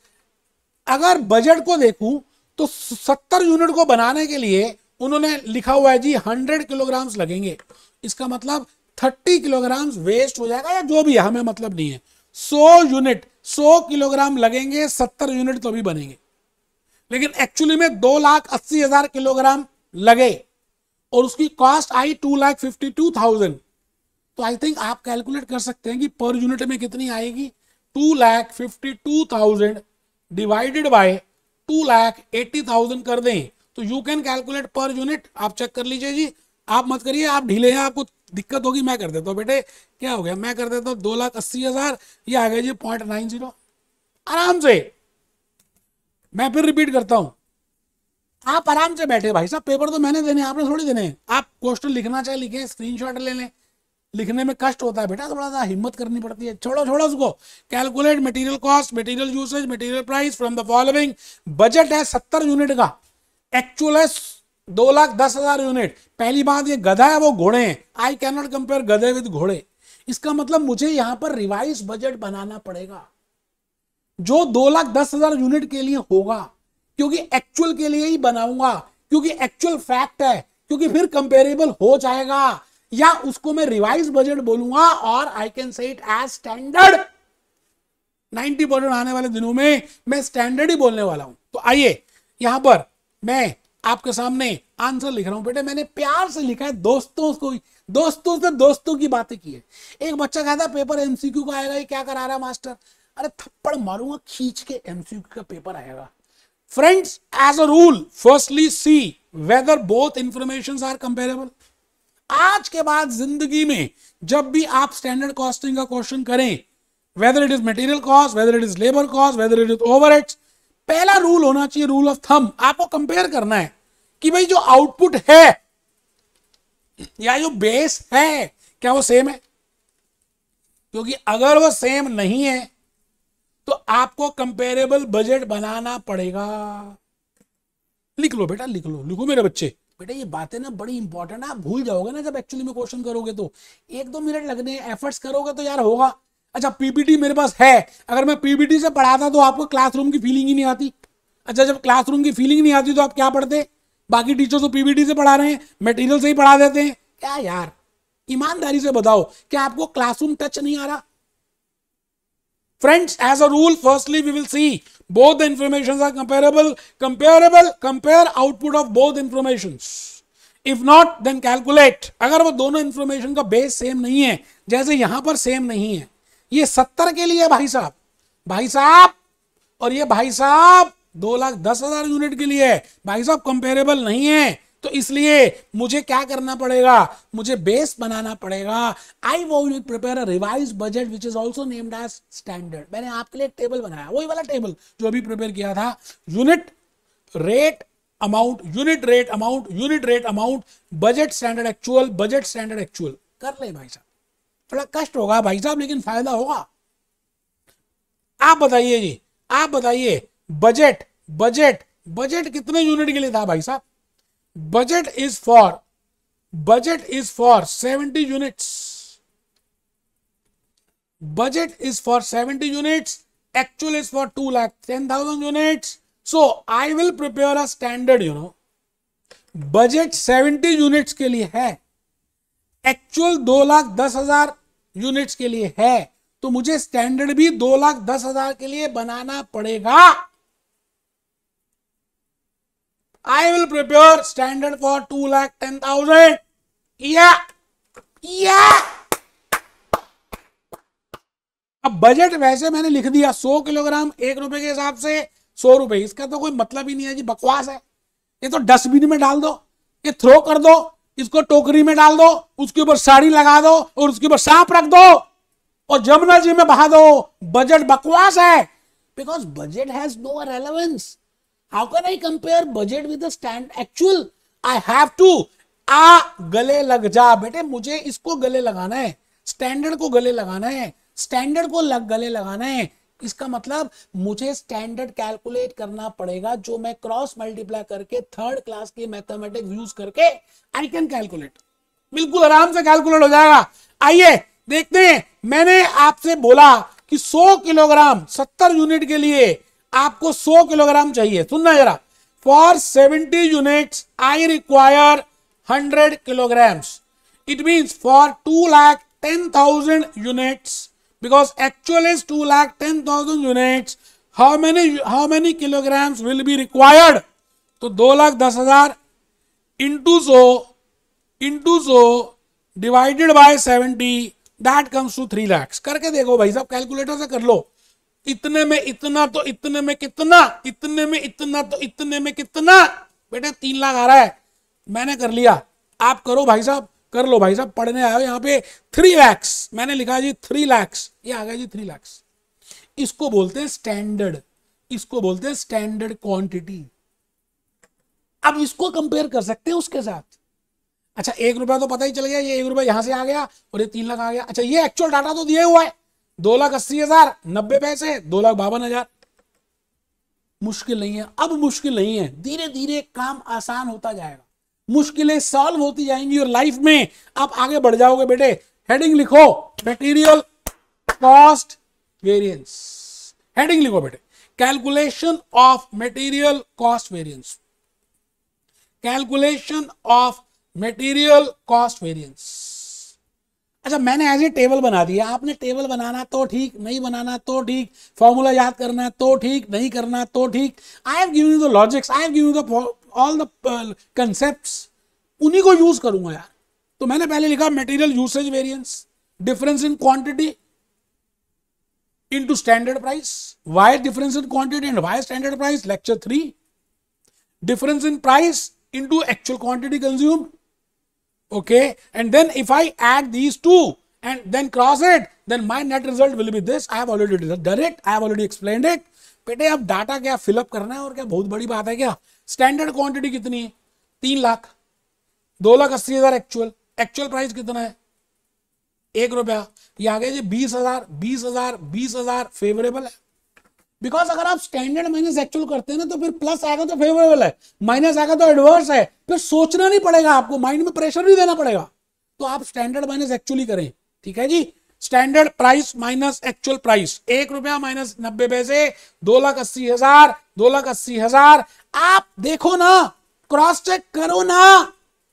अगर budget को देखूं तो 70 unit को बनाने के लिए उन्होंने लिखा हुआ है जी 100 किलोग्राम्स लगेंगे। इसका मतलब 30 किलोग्राम्स वेस्ट हो जाएगा, या जो भी है, हमें मतलब नहीं है। 100 किलोग्राम लगेंगे, 70 यूनिट तो भी बनेंगे। लेकिन एक्चुअली में 2,80,000 किलोग्राम लगे और उसकी कॉस्ट आई 2,52,000। तो आई थिंक आप कैलकुलेट कर सकते हैं कि पर यूनिट में कितनी आएगी। 2,52,000 डिवाइडेड बाय 2,80,000 कर दें तो you can calculate per unit. आप चेक कर लीजिए जी, आप मत करिए, आप ढीले हैं, आपको दिक्कत होगी, मैं कर देता हूँ। बेटे क्या हो गया, मैं कर देता हूँ 2,80,000, ये आ गया जी 0.90। आराम से, मैं फिर रिपीट करता हूं, आप आराम से बैठे भाई साहब, पेपर तो मैंने देने, आपने थोड़ी देने हैं। आप क्वेश्चन लिखना चाहे लिखें, स्क्रीनशॉट ले लें। लिखने में कष्ट होता है बेटा, थोड़ा सा हिम्मत करनी पड़ती है। छोड़ो उसको। Calculate material cost, material usage, material price from the following. Budget है 70 यूनिट का, एक्चुअल है 2,10,000 यूनिट। पहली बात, ये गधा है, वो घोड़े हैं। आई कैन नॉट कंपेयर गधे विद घोड़े। इसका मतलब मुझे यहां पर रिवाइज बजट बनाना पड़ेगा जो 2,10,000 यूनिट के लिए होगा, क्योंकि एक्चुअल के लिए ही बनाऊंगा, क्योंकि एक्चुअल फैक्ट है, क्योंकि फिर कंपेरेबल हो जाएगा। या उसको मैं रिवाइज बजट बोलूंगा, और I can say it as standard. 90% आने वाले दिनों में मैं स्टैंडर्ड ही बोलने वाला हूं। तो आइए यहां पर मैं आपके सामने आंसर लिख रहा हूं। बेटे मैंने प्यार से लिखा है, दोस्तों से दोस्तों की बातें की है। एक बच्चा कहता है पेपर एमसीक्यू का आएगा, ये क्या करा रहा है मास्टर? अरे थप्पड़ मारूंगा खींच के, एमसीक्यू का पेपर आएगा। Friends, as a rule, firstly see whether both informations are comparable. आज के बाद जिंदगी में जब भी आप स्टैंडर्ड कॉस्टिंग का क्वेश्चन करें, whether it is material cost, whether it is labour cost, whether it is overheads, पहला रूल होना चाहिए, रूल ऑफ थंब, आपको कंपेयर करना है कि भाई जो आउटपुट है या जो बेस है क्या वो सेम है। क्योंकि अगर वो सेम नहीं है तो आपको कंपेरेबल बजट बनाना पड़ेगा। लिख लो बेटा, लिख लो, लिखो मेरे बच्चे। बेटा ये बातें ना बड़ी इंपॉर्टेंट है, आप भूल जाओगे ना जब एक्चुअली में क्वेश्चन करोगे तो। 1-2 मिनट लगने, एफर्ट्स करोगे तो यार होगा। अच्छा पीपीटी मेरे पास है, अगर मैं पीपीटी से पढ़ाता तो आपको क्लासरूम की फीलिंग ही नहीं आती। अच्छा जब क्लासरूम की फीलिंग नहीं आती तो आप क्या पढ़ते? बाकी टीचर तो पीपीटी से पढ़ा रहे हैं, मटेरियल से ही पढ़ा देते हैं क्या यार? ईमानदारी से बताओ, क्या आपको क्लासरूम टच नहीं आ रहा? Friends, as a rule, firstly we will see both the informations are comparable. Compare output of both informations. If not, then calculate. अगर वो दोनों इंफॉर्मेशन का बेस सेम नहीं है, जैसे यहां पर सेम नहीं है, ये 70 के लिए भाई साहब, और ये भाई साहब 2,10,000 यूनिट के लिए है, भाई साहब कंपेरेबल नहीं है। तो इसलिए मुझे क्या करना पड़ेगा? मुझे बेस बनाना पड़ेगा। I will prepare a revise budget which is also named as standard. मैंने आपके लिए एक टेबल बनाया, वही वाला टेबल जो अभी प्रिपेयर किया था। Unit rate amount, budget standard actual, budget standard actual. कर ले भाई साहब, थोड़ा कष्ट होगा भाई साहब, लेकिन फायदा होगा। आप बताइए जी, आप बताइए, बजट कितने यूनिट के लिए था भाई साहब? Budget is for 70 units. Budget is for 70 units. Actual is for 2,10,000 units. So I will prepare a standard, Budget 70 units के लिए है, एक्चुअल 2,10,000 यूनिट्स के लिए है, तो मुझे स्टैंडर्ड भी 2,10,000 के लिए बनाना पड़ेगा। I will prepare standard for 2,10,000. Yeah. अब बजट वैसे मैंने लिख दिया 100 किलोग्राम, 1 रुपए के हिसाब से 100 रुपए। इसका तो कोई मतलब ही नहीं है जी, बकवास है। ये तो डस्टबिन में डाल दो, ये थ्रो कर दो, इसको टोकरी में डाल दो, उसके ऊपर साड़ी लगा दो और उसके ऊपर सांप रख दो और जमुना जी में बहा दो। बजट बकवास है, because budget has no relevance. How can I compare budget with the actual? I have to गले लग जा बेटे, मुझे इसको गले लगाना है, स्टैंडर्ड को गले लगाना है, स्टैंडर्ड को गले लगाना है। इसका मतलब मुझे स्टैंडर्ड कैलकुलेट करना पड़ेगा, जो मैं क्रॉस मल्टीप्लाई करके 3rd क्लास की मैथमेटिक्स यूज करके आई कैन कैलकुलेट, बिल्कुल आराम से कैलकुलेट हो जाएगा। आइए देखते हैं, मैंने आपसे बोला कि 100 किलोग्राम 70 यूनिट के लिए आपको 100 किलोग्राम चाहिए। सुनना जरा, for 70 units I require 100 kilograms. It means for 2,10,000 units, because actual is 2,10,000 units, how many kilograms will be required? तो 2,10,000 into 100 divided by 70, that comes to 3 lakhs। करके देखो भाई साहब, कैलकुलेटर से कर लो। इतने में इतना तो इतने में कितना, इतने में इतना तो इतने में कितना, बेटे 3 लाख आ रहा है। मैंने कर लिया, आप करो भाई साहब, कर लो भाई साहब, पढ़ने आए यहाँ पे। 3 lakhs मैंने लिखा जी, 3 lakhs, ये आ गया जी 3 lakhs। इसको बोलते हैं स्टैंडर्ड, इसको बोलते हैं स्टैंडर्ड क्वांटिटी। अब इसको कंपेयर कर सकते हैं उसके साथ। अच्छा 1 रुपया तो पता ही चल गया, ये 1 रुपया यहां से आ गया और ये 3 लाख आ गया। अच्छा ये एक्चुअल डाटा तो दिया हुआ है, 2,80,000 90 पैसे, 2,52,000। मुश्किल नहीं है, अब मुश्किल नहीं है, धीरे धीरे काम आसान होता जाएगा। मुश्किलें सॉल्व होती जाएंगी और लाइफ में आप आगे बढ़ जाओगे बेटे। हेडिंग लिखो, मटेरियल कॉस्ट वेरिएंस। हेडिंग लिखो बेटे, calculation of material cost variance, calculation of material cost variance. अच्छा, मैंने एज ए टेबल बना दिया, आपने टेबल बनाना तो ठीक, नहीं बनाना तो ठीक, फॉर्मूला याद करना तो ठीक, नहीं करना तो ठीक। I have given you the logics, I have given you the all the concepts, उन्हीं को यूज करूंगा यार। तो मैंने पहले लिखा material usage variance, difference in quantity into standard price. Why difference in quantity and why standard price? Lecture 3. Difference in price into actual quantity consumed. Okay, and then if I add these two and then cross it, then my net result will be this. I have already done it, I have already explained it. बेटे अब data क्या fill up करना है और क्या बहुत बड़ी बात है क्या? स्टैंडर्ड क्वांटिटी कितनी है? 3 लाख, 2,80,000 एक्चुअल, एक्चुअल प्राइस कितना है? 1 रुपया। ये आ गया जी 20,000, 20,000, 20,000 फेवरेबल है। बिकॉज अगर आप स्टैंडर्ड माइनस एक्चुअल करते हैं ना तो फिर प्लस आएगा तो फेवरेबल है, माइनस आएगा तो एडवर्स है, फिर सोचना नहीं पड़ेगा आपको, माइंड में प्रेशर नहीं देना पड़ेगा। तो आप स्टैंडर्ड माइनस एक्चुअली करें, ठीक है जी। Standard price minus actual price, 1 रुपया माइनस 90 पैसे, 2,80,000, 2,80,000। आप देखो ना, क्रॉस चेक करो ना,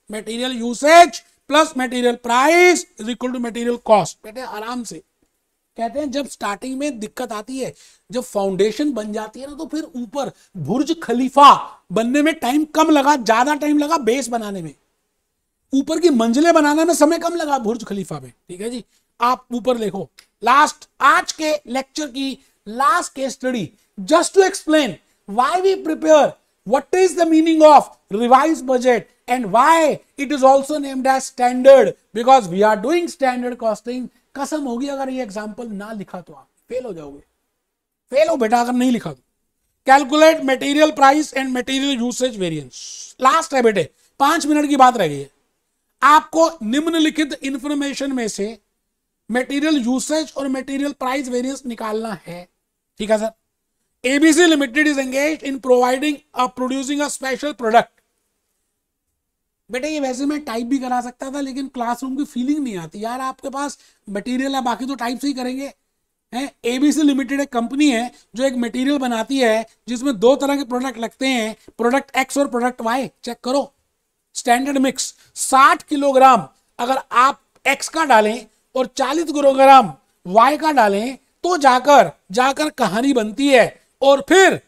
material usage plus material price is equal to material cost. बेटे आराम से कहते हैं, जब स्टार्टिंग में दिक्कत आती है, जब फाउंडेशन बन जाती है ना, तो फिर ऊपर बुर्ज खलीफा बनने में टाइम कम लगा, ज्यादा टाइम लगा बेस बनाने में, ऊपर की मंजिलें बनाने में समय कम लगा बुर्ज खलीफा में, ठीक है जी। आप ऊपर देखो, लास्ट आज के लेक्चर की last case study, just to explain why we prepare, what is the meaning of revise budget and why it is also named as standard, because we are doing standard costing। कसम होगी अगर ये example ना लिखा तो आप fail हो जाओगे, फेल हो बेटा अगर नहीं लिखा तो। Calculate material price and material usage variance. Last है बेटे, 5 मिनट की बात रह गई है। आपको निम्नलिखित इंफॉर्मेशन में से मटेरियल यूसेज और मटेरियल प्राइस वेरिएंस निकालना है, ठीक है sir. ABC limited is engaged in producing a special product. बेटे ये वैसे मैं टाइप भी करा सकता था, लेकिन क्लासरूम की फीलिंग नहीं आती यार। आपके पास मटेरियल है, बाकी तो टाइप से ही करेंगे। एबीसी लिमिटेड एक कंपनी है जो एक मटेरियल बनाती है जिसमें 2 तरह के प्रोडक्ट लगते हैं, प्रोडक्ट एक्स और प्रोडक्ट वाई। चेक करो, स्टैंडर्ड मिक्स 60 किलोग्राम अगर आप एक्स का डालें और 40 किलोग्राम वाई का डालें तो जाकर कहानी बनती है। और फिर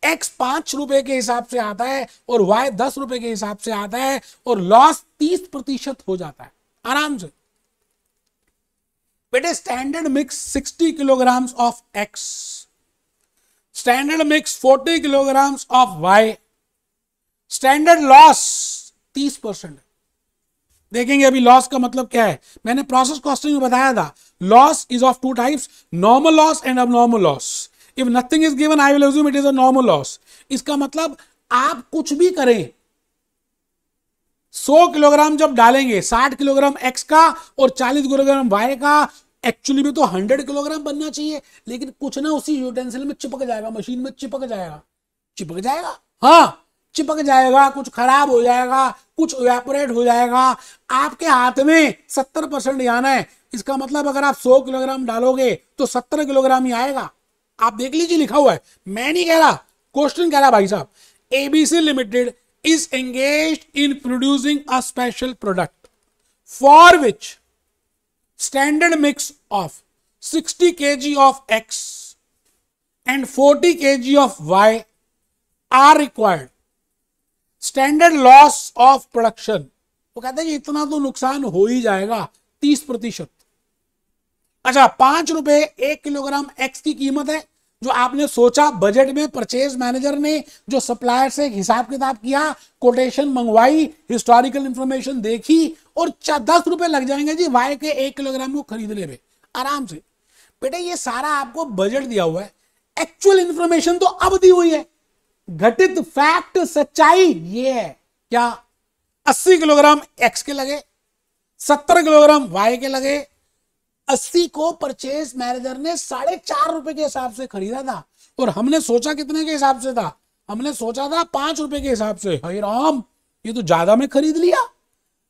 एक्स 5 रुपए के हिसाब से आता है और वाई 10 रुपए के हिसाब से आता है और लॉस 30% हो जाता है आराम से। बेटे standard mix 60 kilogram of X, standard mix 40 kilogram of Y, standard loss 30%। देखेंगे अभी लॉस का मतलब क्या है। मैंने प्रोसेस कॉस्टिंग में बताया था, loss is of 2 types, normal loss and abnormal loss. If nothing is given, I will assume it is a normal loss। इसका मतलब आप कुछ भी करें, 100 किलोग्राम जब डालेंगे, 60 किलोग्राम एक्स का और 40 किलोग्राम वाई का, एक्चुअली में तो 100 किलोग्राम बनना चाहिए, लेकिन कुछ ना उसी यूटेंसिल में चिपक जाएगा, मशीन में चिपक जाएगा, हाँ चिपक जाएगा, कुछ खराब हो जाएगा, कुछ इवेपोरेट हो जाएगा। आपके हाथ में 70% आना है। इसका मतलब अगर आप 100 किलोग्राम डालोगे तो 70 किलोग्राम ही आएगा। आप देख लीजिए, लिखा हुआ है, मैं नहीं कह रहा, क्वेश्चन कह रहा भाई साहब। ABC limited is engaged in producing a special product for which standard mix of 60 kg of X and 40 kg of Y are required. Standard loss of production, वो कहते हैं इतना तो नुकसान हो ही जाएगा, 30%। अच्छा, 5 रुपए 1 किलोग्राम एक्स की कीमत है, जो आपने सोचा बजट में, परचेज मैनेजर ने जो सप्लायर से हिसाब किताब किया, कोटेशन मंगवाई, हिस्टोरिकल इंफॉर्मेशन देखी और 10 रुपए लग जाएंगे जी वाई के 1 किलोग्राम को खरीदने में आराम से। बेटे ये सारा आपको बजट दिया हुआ है, एक्चुअल इंफॉर्मेशन तो अब दी हुई है, घटित फैक्ट सच्चाई ये है क्या, 80 किलोग्राम एक्स के लगे, 70 किलोग्राम वाई के लगे। 80 को परचेज मैनेजर ने 4.5 रुपए के हिसाब से खरीदा था और हमने सोचा कितने के हिसाब से था, हमने सोचा था 5 रुपए के हिसाब से। हाय राम, ये तो ज्यादा में खरीद लिया।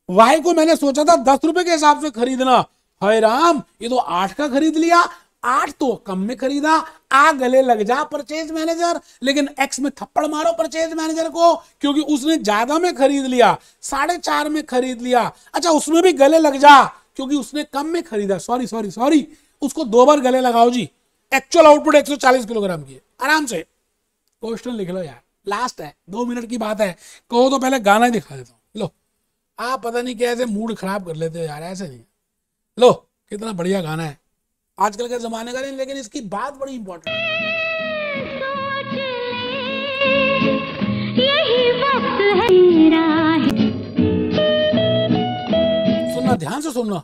वाई को मैंने सोचा था 10 रुपए के हिसाब से खरीदना, हाय राम ये तो 8 का खरीद लिया, 8 तो कम में खरीदा। आ गले लग जा परचेज मैनेजर, लेकिन एक्स में थप्पड़ मारो परचेज मैनेजर को, क्योंकि उसने ज्यादा में खरीद लिया, 4.5 में खरीद लिया। अच्छा उसमें भी गले लग जा क्योंकि उसने कम में खरीदा। सॉरी सॉरी सॉरी, उसको 2 बार गले लगाओ जी। एक्चुअल आउटपुट 140 किलोग्राम की है। आराम से क्वेश्चन लिख लो यार, लास्ट है, 2 मिनट की बात है। कहो तो पहले गाना ही दिखा देता हूं। लो आप पता नहीं कैसे मूड खराब कर लेते हो यार, ऐसे नहीं। लो कितना बढ़िया गाना है, आजकल के जमाने का नहीं, लेकिन इसकी बात बड़ी इंपॉर्टेंट है। सुनना, ध्यान से सुनना।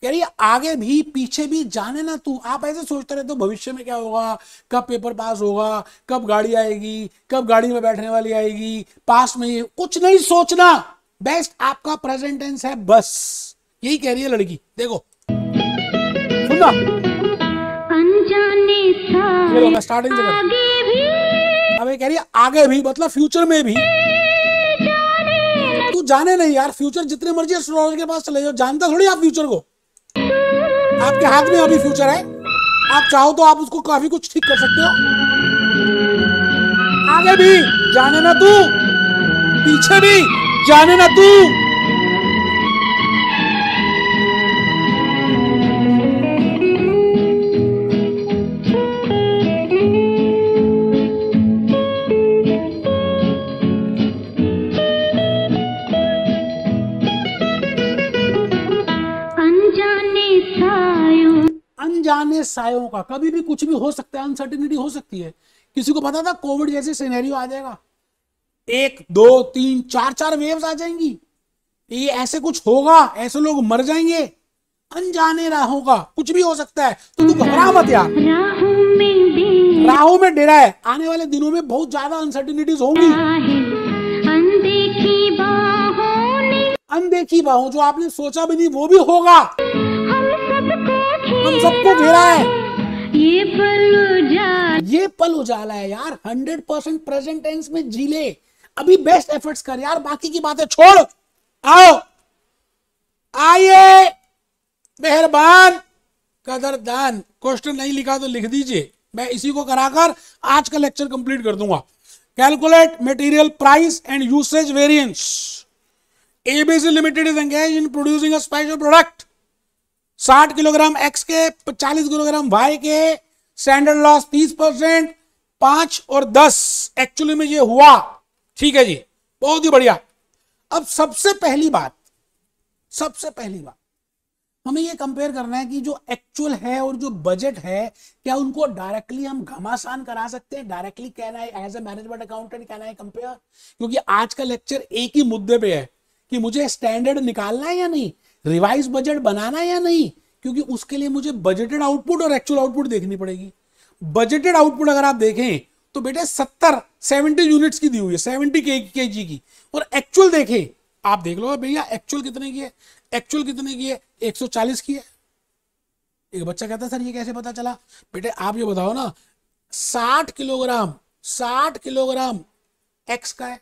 कह रही है आगे भी पीछे भी जाने ना तू। आप ऐसे सोचते रहते हो भविष्य में क्या होगा, कब पेपर पास होगा, कब गाड़ी आएगी, कब गाड़ी में बैठने वाली आएगी, पास में ये कुछ नहीं सोचना। बेस्ट आपका प्रेजेंट टेंस है, बस यही कह रही है लड़की। देखो सुनना, चलो मैं स्टार्टिंग से कर। अब ये कह रही है आगे भी मतलब फ्यूचर में भी। तू जाने नहीं यार, फ्यूचर जितने मर्जी एस्ट्रोलॉजर के पास चले जाओ, जानता थोड़ी आप फ्यूचर को। आपके हाथ में अभी फ्यूचर है, आप चाहो तो आप उसको काफी कुछ ठीक कर सकते हो। आगे भी जाने ना तू, पीछे भी जाने ना तू। अनजाने सायों का, कभी भी कुछ भी हो सकता है, अनसर्टेनिटी हो सकती है। किसी को पता था कोविड जैसे सिनेरियो आ जाएगा, 1 2 3 4 वेव्स आ जाएंगी, ये ऐसे कुछ होगा, ऐसे लोग मर जाएंगे। अनजाने राहों का कुछ भी हो सकता है, तो तू घबरा मत यार। राहों में डेरा है, आने वाले दिनों में बहुत ज्यादा अनसर्टेनिटीज होंगी। अनदेखी बाहों, जो आपने सोचा भी नहीं वो भी होगा। हम सबको घेरा है, ये पल उजाला है यार। 100% प्रेजेंट टेंस में जी ले, अभी बेस्ट एफर्ट्स कर यार, बाकी की बातें छोड़। आओ आइए, मेहरबान कदरदान। क्वेश्चन नहीं लिखा तो लिख दीजिए, मैं इसी को कराकर आज का लेक्चर कंप्लीट कर दूंगा। Calculate material price and usage variance. ABC limited is engage in producing a special product. 60 kilogram x के, 40 किलोग्राम वाई के, स्टैंडर्ड लॉस 30%, 5 और 10 एक्चुअली में ये हुआ। ठीक है जी, बहुत ही बढ़िया। अब सबसे पहली बात हमें ये कंपेयर करना है कि जो एक्चुअल है और जो बजट है, क्या उनको डायरेक्टली हम घमासान करा सकते हैं? Directly can I as a management accountant can I compare? क्योंकि आज का लेक्चर एक ही मुद्दे पे है कि मुझे स्टैंडर्ड निकालना है या नहीं, रिवाइज बजट बनाना है या नहीं, क्योंकि उसके लिए मुझे बजटेड आउटपुट और एक्चुअल आउटपुट देखनी पड़ेगी। बजटेड आउटपुट अगर आप देखें तो बेटे 70 यूनिट्स की दी हुई है, 70 kg की, और एक्चुअल देखें, आप देख लो भैया एक्चुअल कितने की है, एक्चुअल कितने की है, 140 की है। एक बच्चा कहता सर ये कैसे पता चला? बेटे आप ये बताओ ना, 60 किलोग्राम एक्स का है,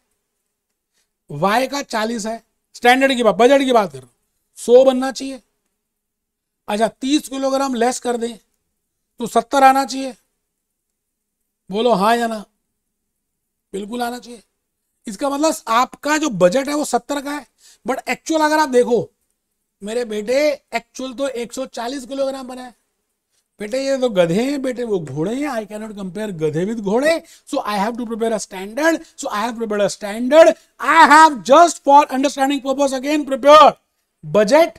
वाई का 40 है, स्टैंडर्ड की बात, बजट की बात कर रहा हूं, 100 बनना चाहिए। अच्छा 30 किलोग्राम लेस कर दें तो 70 आना चाहिए। बोलो हाँ या ना? बिल्कुल आना चाहिए। इसका मतलब आपका जो बजट है वो 70 का है, बट एक्चुअल अगर आप देखो मेरे बेटे, एक्चुअल तो 140 किलोग्राम बना है। बेटे ये तो गधे हैं, बेटे वो घोड़े हैं। आई कैन नॉट कंपेयर गधे विद घोड़े, so I have to prepare a standard, so I have prepared a standard. I have just for understanding purpose again prepare budget.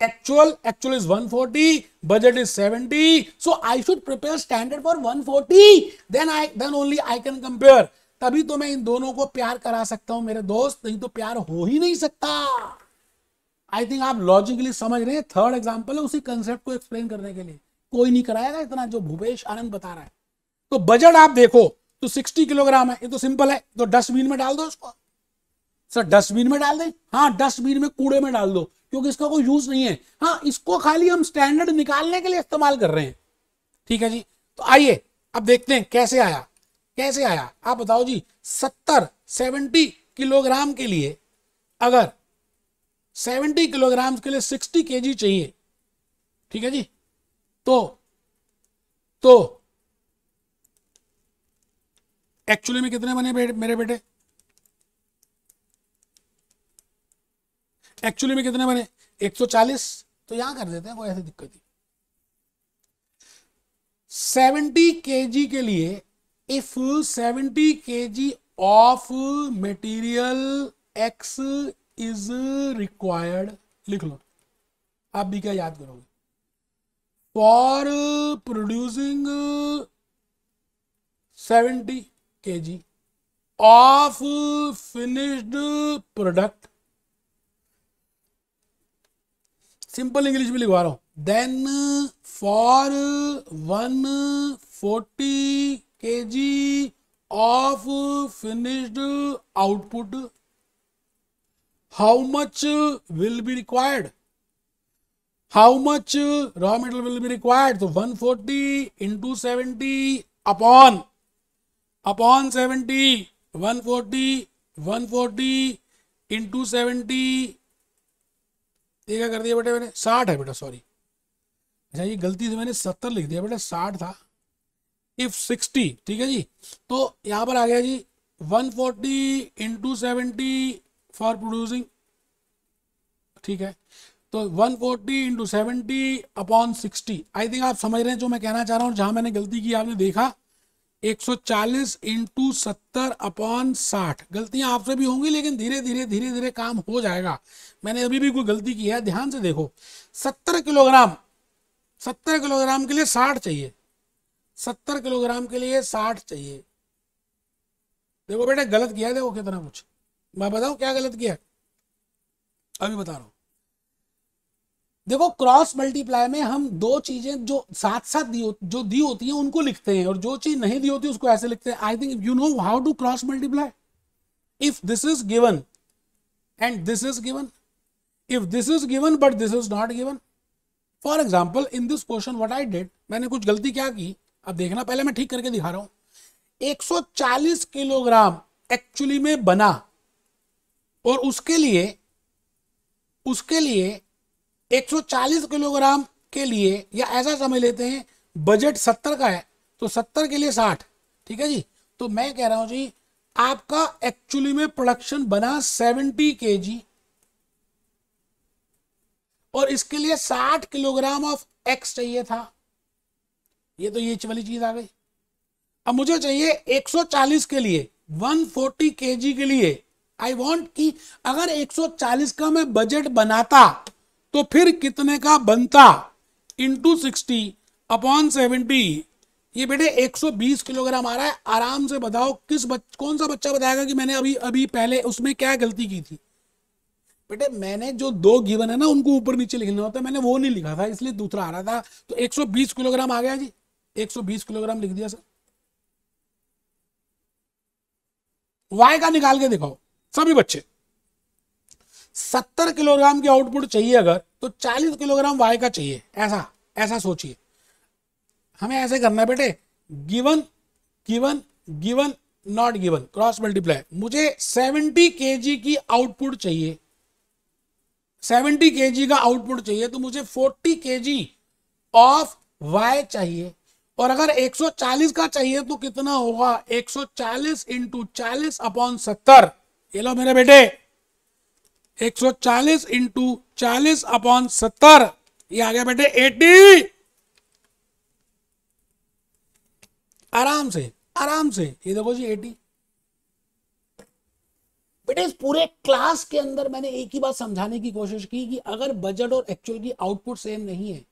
Actual is 140, budget is 70, so I should prepare standard for 140, then only I can compare। तभी तो मैं इन दोनों को प्यार करा सकता हूं मेरे दोस्त, नहीं तो प्यार हो ही नहीं सकता। आई थिंक आप लॉजिकली समझ रहे हैं। थर्ड एग्जांपल है उसी कंसेप्ट को एक्सप्लेन करने के लिए, कोई नहीं कराएगा इतना जो भूपेश आनंद बता रहा है। तो बजट आप देखो तो 60 किलोग्राम है, ये तो सिंपल है, तो डस्टबिन में डाल दो इसको। सर डस्टबिन में डाल दें? हाँ डस्टबिन में, कूड़े में डाल दो, क्योंकि इसका कोई यूज नहीं है। हाँ इसको खाली हम स्टैंडर्ड निकालने के लिए इस्तेमाल कर रहे हैं। ठीक है जी, तो आइए अब देखते हैं कैसे आया। आप बताओ जी, 70 किलोग्राम के लिए अगर 70 किलोग्राम के लिए 60 केजी चाहिए, ठीक है जी, तो एक्चुअली में कितने बने मेरे बेटे, एक्चुअली में कितने बने 140। तो यहां कर देते हैं, कोई ऐसी दिक्कत नहीं। 70 केजी के लिए if 70 KG of material X is required, लिख लो, आप भी क्या याद करोगे, for producing 70 KG of finished product, simple English में लिखवा रहा हूं, then for 140 KG of finished output how much will be required, how much raw material will be required, तो 140 इंटू 70 अपॉन 70, 140 इंटू 70, ये क्या कर दिया बेटे मैंने, 60 है बेटा, सॉरी, अच्छा ये गलती से मैंने 70 लिख दिया बेटा, 60 था। इफ 60, ठीक है जी, तो यहां पर आ गया जी 140 इंटू 70 फॉर प्रोड्यूसिंग, ठीक है, तो 140 इंटू 70 अपॉन 60। आई थिंक आप समझ रहे हैं जो मैं कहना चाह रहा हूं, जहां मैंने गलती की आपने देखा 140 इंटू 70 अपॉन 60। गलतियां आपसे भी होंगी, लेकिन धीरे धीरे काम हो जाएगा। मैंने अभी भी कोई गलती की है, ध्यान से देखो, 70 किलोग्राम के लिए 60 चाहिए, 70 किलोग्राम के लिए 60 चाहिए। देखो बेटा गलत किया है, देखो कितना कुछ, मैं बताऊं क्या गलत किया, अभी बता रहा हूं। देखो क्रॉस मल्टीप्लाई में हम दो चीजें जो साथ साथ जो दी होती हैं उनको लिखते हैं, और जो चीज नहीं दी होती उसको ऐसे लिखते हैं। I think you know how to cross multiply. If this is given and this is given, if this is given but this is not given, for example in this question what I did, मैंने कुछ गलती क्या की, अब देखना, पहले मैं ठीक करके दिखा रहा हूं। 140 किलोग्राम एक्चुअली में बना, और उसके लिए 140 किलोग्राम के लिए, या ऐसा समझ लेते हैं बजट 70 का है, तो 70 के लिए 60, ठीक है जी। तो मैं कह रहा हूं जी आपका एक्चुअली में प्रोडक्शन बना 70 केजी, और इसके लिए 60 किलोग्राम ऑफ एक्स चाहिए था, ये तो ये वाली चीज आ गई। अब मुझे चाहिए 140 के लिए, 140 केजी के लिए, आई वॉन्ट कि अगर 140 का मैं बजट बनाता तो फिर कितने का बनता, इंटू 60 अपॉन 70। ये बेटे 120 किलोग्राम आ रहा है। आराम से बताओ कौन सा बच्चा बताएगा कि मैंने अभी पहले उसमें क्या गलती की थी। बेटे मैंने जो दो गिवन है ना उनको ऊपर नीचे लिखना होता है, मैंने वो नहीं लिखा था, इसलिए दूसरा आ रहा था। तो 120 किलोग्राम आ गया जी, 120 किलोग्राम लिख दिया सर। वाई का निकाल के दिखाओ सभी बच्चे। 70 किलोग्राम की आउटपुट चाहिए अगर, तो 40 किलोग्राम वाई का चाहिए, ऐसा सोचिए। हमें ऐसे करना है बेटे, given given given not given, cross multiply. मुझे 70 केजी की आउटपुट चाहिए, 70 केजी का आउटपुट चाहिए, तो मुझे 40 केजी ऑफ वाई चाहिए। और अगर 140 का चाहिए तो कितना होगा, 140 इंटू 40 अपॉन 70। ये लो मेरे बेटे, 140 इंटू 40 अपॉन 70, ये आ गया बेटे 80। आराम से ये देखो जी 80। बेटे इस पूरे क्लास के अंदर मैंने एक ही बात समझाने की कोशिश की कि अगर बजट और एक्चुअल की आउटपुट सेम नहीं है,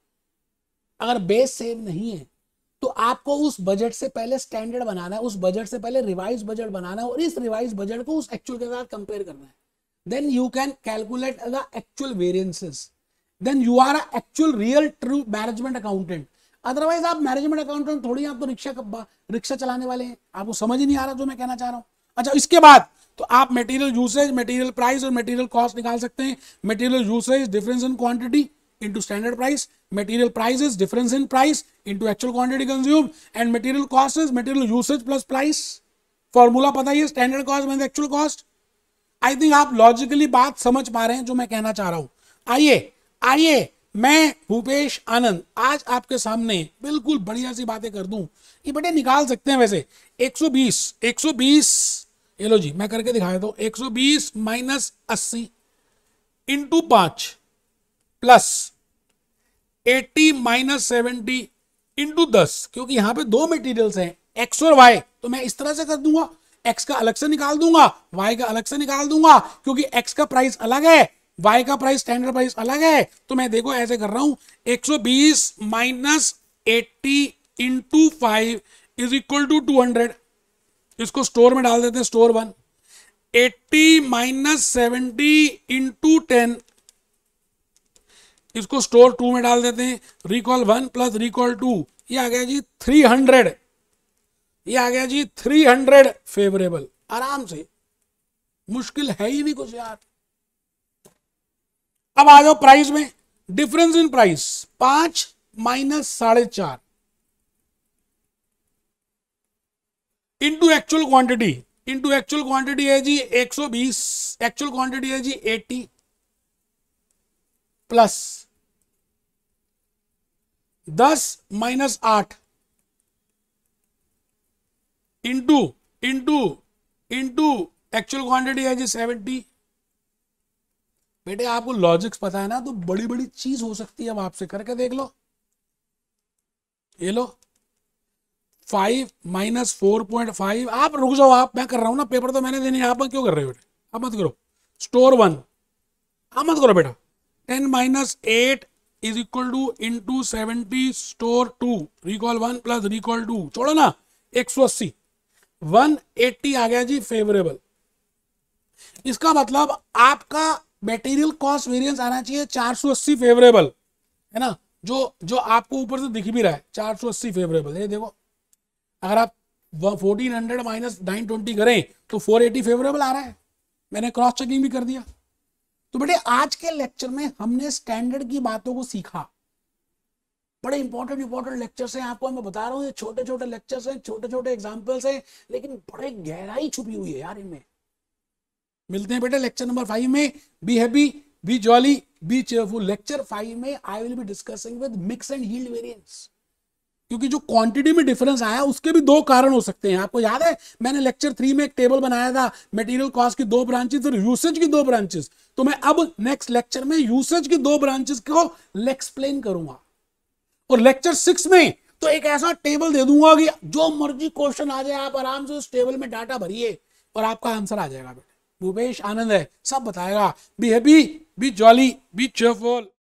अगर बेस सेम नहीं है, तो आपको उस बजट से पहले स्टैंडर्ड बनाना है, उस बजट से पहले रिवाइज बजट बनाना है, और इस रिवाइज बजट को उस एक्चुअल के साथ कंपेयर करना है। Then you can calculate the actual variances, then you are a actual real true management accountant. Otherwise आप मैनेजमेंट अकाउंटेंट थोड़ी, आप तो रिक्शा चलाने वाले हैं, आपको समझ ही नहीं आ रहा जो मैं कहना चाह रहा हूं। अच्छा, इसके बाद तो आप मटेरियल यूसेज, मटेरियल प्राइस और मटेरियल कॉस्ट निकाल सकते हैं। Material usage difference in quantity into standard price, material price is difference in price into actual quantity consumed, and material cost is material usage plus price। Formula पता ही है, standard cost minus actual cost. I think आप logically बात समझ पा रहे हैं जो मैं कहना चाह रहा हूं। आइए आइए, मैं भूपेश आनंद आज आपके सामने बिल्कुल बढ़िया सी बातें कर दूं। ये बेटे निकाल सकते हैं वैसे 120 ये लो जी, मैं करके दिखा देता हूं। 120 minus 80 into 5 plus 80 minus 70 into 10, क्योंकि यहां पे दो मटेरियल्स हैं एक्स और वाई, तो मैं इस तरह से कर दूंगा, एक्स का अलग से निकाल दूंगा, वाई का अलग से निकाल दूंगा, क्योंकि एक्स का प्राइस अलग है, वाई का प्राइस स्टैंडर्ड प्राइस अलग है। तो मैं देखो ऐसे कर रहा हूं, 120 minus 80 into 5 is equal to 200। इसको स्टोर में डाल देते हैं, स्टोर 1। 80 माइनस 70 इंटू 10, इसको स्टोर 2 में डाल देते हैं। रिकॉल 1 प्लस रिकॉल 2, ये आ गया जी 300। ये आ गया जी 300 फेवरेबल, आराम से, मुश्किल है ही नहीं कुछ यार। अब आ जाओ प्राइस में, difference in price 5 minus 4.5 into actual quantity. Into actual quantity है जी 120, एक्चुअल क्वांटिटी है जी 80 plus 10 minus 8 into into into actual quantity है जी 70। बेटे आपको लॉजिक्स पता है ना, तो बड़ी बड़ी चीज हो सकती है। अब आपसे करके देख लो, ये लो 5 माइनस 4.5। आप रुक जाओ, आप, मैं कर रहा हूं ना, पेपर तो मैंने देने, आप क्यों कर रहे हो बेटे? आप मत करो। स्टोर 1, आप मत करो बेटा। 10 minus 8 is equal two into 70 store 2, recall 1 plus recall 2, छोड़ो ना, 180 180 आ गया जी फेवरेबल। इसका मतलब आपका मटेरियल कॉस्ट वेरिएंस आना चाहिए 480 फेवरेबल, है ना, जो आपको ऊपर से दिख भी रहा है 480 फेवरेबल। ये देखो, अगर आप 1400 माइनस 920 करें तो 480 फेवरेबल आ रहा है। मैंने क्रॉस चेकिंग भी कर दिया। तो बेटे आज के लेक्चर में हमने स्टैंडर्ड की बातों को सीखा। बड़े इंपॉर्टेंट लेक्चर्स हैं, आपको मैं बता रहा हूँ, ये छोटे छोटे लेक्चर्स हैं, छोटे छोटे एग्जांपल्स हैं, लेकिन बड़े गहराई छुपी हुई है यार इनमें। मिलते हैं बेटे लेक्चर नंबर 5 में। Be happy, B jolly, B cheerful. Lecture 5 में I will be discussing with mix and yield variance, क्योंकि जो क्वांटिटी में डिफरेंस आया उसके भी दो कारण हो सकते हैं। आपको याद है मैंने लेक्चर 3 में एक टेबल बनाया था, मटेरियल कॉस्ट की 2 ब्रांचेस और यूसेज की 2 ब्रांचेस। तो मैं अब नेक्स्ट लेक्चर में यूसेज की 2 ब्रांचेस को एक्सप्लेन करूंगा, और लेक्चर 6 में तो एक ऐसा टेबल दे दूंगा कि जो मर्जी क्वेश्चन आ जाए आप आराम से उस टेबल में डाटा भरिए और आपका आंसर आ जाएगा। बेटे भूपेश आनंद है, सब बताएगा। Be happy, B jolly, B cheerful.